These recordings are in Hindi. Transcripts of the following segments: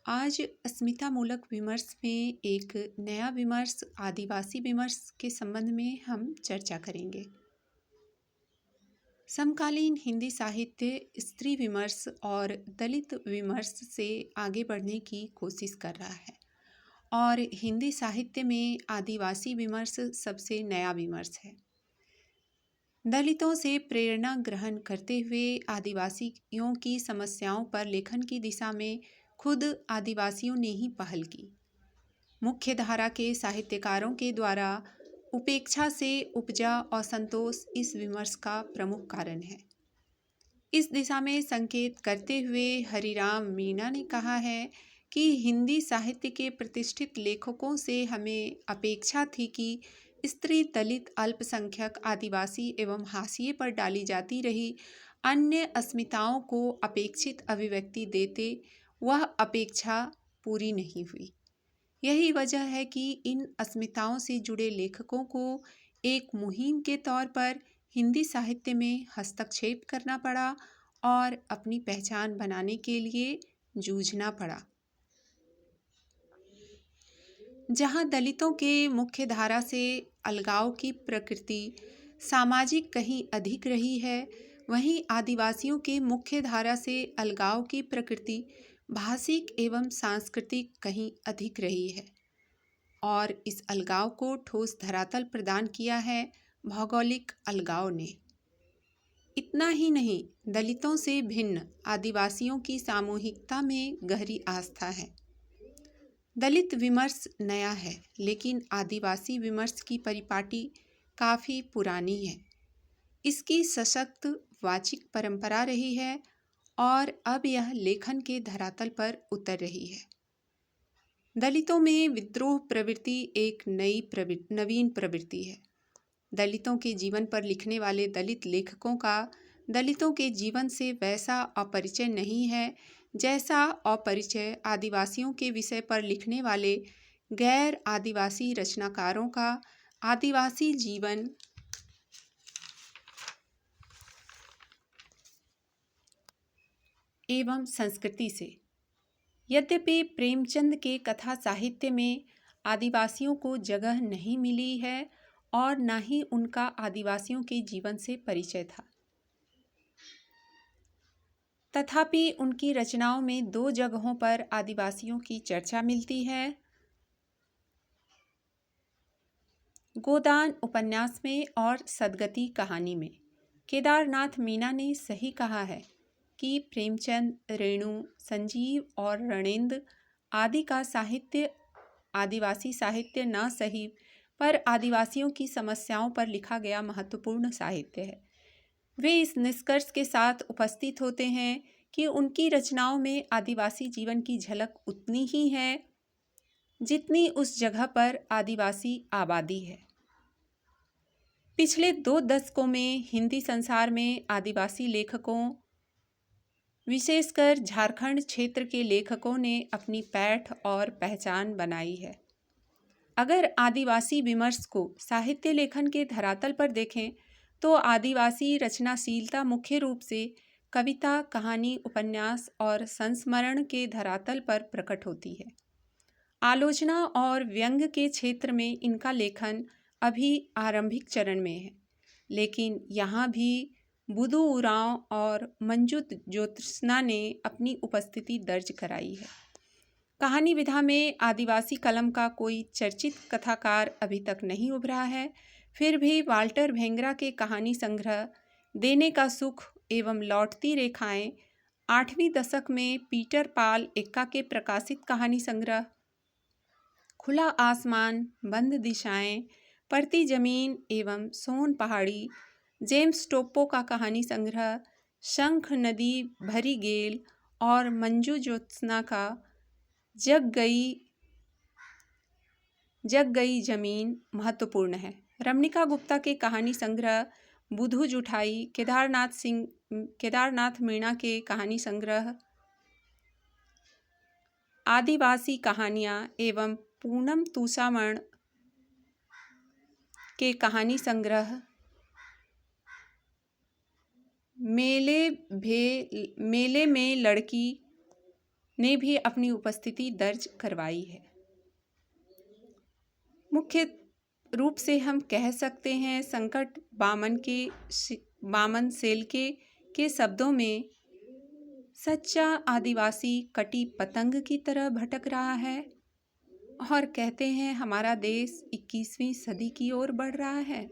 आज अस्मितामूलक विमर्श में एक नया विमर्श आदिवासी विमर्श के संबंध में हम चर्चा करेंगे। समकालीन हिंदी साहित्य स्त्री विमर्श और दलित विमर्श से आगे बढ़ने की कोशिश कर रहा है और हिंदी साहित्य में आदिवासी विमर्श सबसे नया विमर्श है। दलितों से प्रेरणा ग्रहण करते हुए आदिवासियों की समस्याओं पर लेखन की दिशा में खुद आदिवासियों ने ही पहल की। मुख्य धारा के साहित्यकारों के द्वारा उपेक्षा से उपजा असंतोष इस विमर्श का प्रमुख कारण है। इस दिशा में संकेत करते हुए हरिराम मीणा ने कहा है कि हिंदी साहित्य के प्रतिष्ठित लेखकों से हमें अपेक्षा थी कि स्त्री, दलित, अल्पसंख्यक, आदिवासी एवं हाशिए पर डाली जाती रही अन्य अस्मिताओं को अपेक्षित अभिव्यक्ति देते। वह अपेक्षा पूरी नहीं हुई। यही वजह है कि इन अस्मिताओं से जुड़े लेखकों को एक मुहिम के तौर पर हिंदी साहित्य में हस्तक्षेप करना पड़ा और अपनी पहचान बनाने के लिए जूझना पड़ा। जहां दलितों के मुख्य धारा से अलगाव की प्रकृति सामाजिक कहीं अधिक रही है, वहीं आदिवासियों के मुख्य धारा से अलगाव की प्रकृति भाषिक एवं सांस्कृतिक कहीं अधिक रही है और इस अलगाव को ठोस धरातल प्रदान किया है भौगोलिक अलगाव ने। इतना ही नहीं, दलितों से भिन्न आदिवासियों की सामूहिकता में गहरी आस्था है। दलित विमर्श नया है, लेकिन आदिवासी विमर्श की परिपाटी काफ़ी पुरानी है। इसकी सशक्त वाचिक परंपरा रही है और अब यह लेखन के धरातल पर उतर रही है। दलितों में विद्रोह प्रवृत्ति एक नवीन प्रवृत्ति है। दलितों के जीवन पर लिखने वाले दलित लेखकों का दलितों के जीवन से वैसा अपरिचय नहीं है जैसा अपरिचय आदिवासियों के विषय पर लिखने वाले गैर आदिवासी रचनाकारों का आदिवासी जीवन एवं संस्कृति से। यद्यपि प्रेमचंद के कथा साहित्य में आदिवासियों को जगह नहीं मिली है और न ही उनका आदिवासियों के जीवन से परिचय था, तथापि उनकी रचनाओं में दो जगहों पर आदिवासियों की चर्चा मिलती है। गोदान उपन्यास में और सदगति कहानी में। केदारनाथ मीणा ने सही कहा है कि प्रेमचंद, रेणु, संजीव और रणेंद्र आदि का साहित्य आदिवासी साहित्य न सही पर आदिवासियों की समस्याओं पर लिखा गया महत्वपूर्ण साहित्य है। वे इस निष्कर्ष के साथ उपस्थित होते हैं कि उनकी रचनाओं में आदिवासी जीवन की झलक उतनी ही है जितनी उस जगह पर आदिवासी आबादी है। पिछले 2 दशकों में हिंदी संसार में आदिवासी लेखकों, विशेषकर झारखंड क्षेत्र के लेखकों ने अपनी पैठ और पहचान बनाई है। अगर आदिवासी विमर्श को साहित्य लेखन के धरातल पर देखें तो आदिवासी रचनाशीलता मुख्य रूप से कविता, कहानी, उपन्यास और संस्मरण के धरातल पर प्रकट होती है। आलोचना और व्यंग्य के क्षेत्र में इनका लेखन अभी आरंभिक चरण में है, लेकिन यहाँ भी बुधु उरांव और मंजुत ज्योत्सना ने अपनी उपस्थिति दर्ज कराई है। कहानी विधा में आदिवासी कलम का कोई चर्चित कथाकार अभी तक नहीं उभरा है, फिर भी वाल्टर भेंगरा के कहानी संग्रह देने का सुख एवं लौटती रेखाएं, 8वीं दशक में पीटर पाल एक्का के प्रकाशित कहानी संग्रह खुला आसमान, बंद दिशाएं, परती जमीन एवं सोन पहाड़ी, जेम्स टोप्पो का कहानी संग्रह शंख नदी भरी गेल और मंजू ज्योत्सना का जग गई जमीन महत्वपूर्ण है। रमणिका गुप्ता के कहानी संग्रह बुधु जुठाई, केदारनाथ मीणा के कहानी संग्रह आदिवासी कहानियाँ एवं पूनम तूषामण के कहानी संग्रह मेले में लड़की ने भी अपनी उपस्थिति दर्ज करवाई है। मुख्य रूप से हम कह सकते हैं संकट बामन सेलके के शब्दों में, सच्चा आदिवासी कटी पतंग की तरह भटक रहा है और कहते हैं हमारा देश 21वीं सदी की ओर बढ़ रहा है।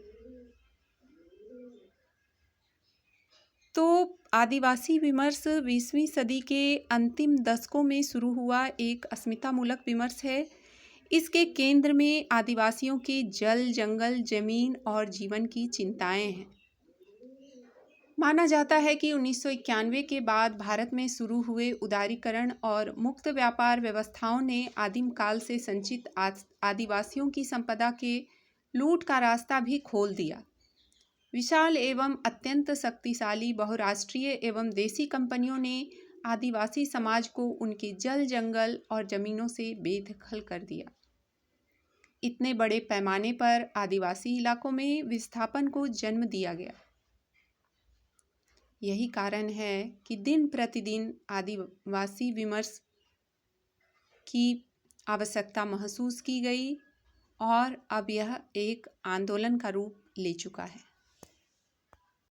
तो आदिवासी विमर्श 20वीं सदी के अंतिम दशकों में शुरू हुआ एक अस्मितामूलक विमर्श है। इसके केंद्र में आदिवासियों के जल, जंगल, जमीन और जीवन की चिंताएं हैं। माना जाता है कि 1991 के बाद भारत में शुरू हुए उदारीकरण और मुक्त व्यापार व्यवस्थाओं ने आदिम काल से संचित आदिवासियों की संपदा के लूट का रास्ता भी खोल दिया। विशाल एवं अत्यंत शक्तिशाली बहुराष्ट्रीय एवं देसी कंपनियों ने आदिवासी समाज को उनके जल, जंगल और जमीनों से बेदखल कर दिया। इतने बड़े पैमाने पर आदिवासी इलाकों में विस्थापन को जन्म दिया गया। यही कारण है कि दिन प्रतिदिन आदिवासी विमर्श की आवश्यकता महसूस की गई और अब यह एक आंदोलन का रूप ले चुका है।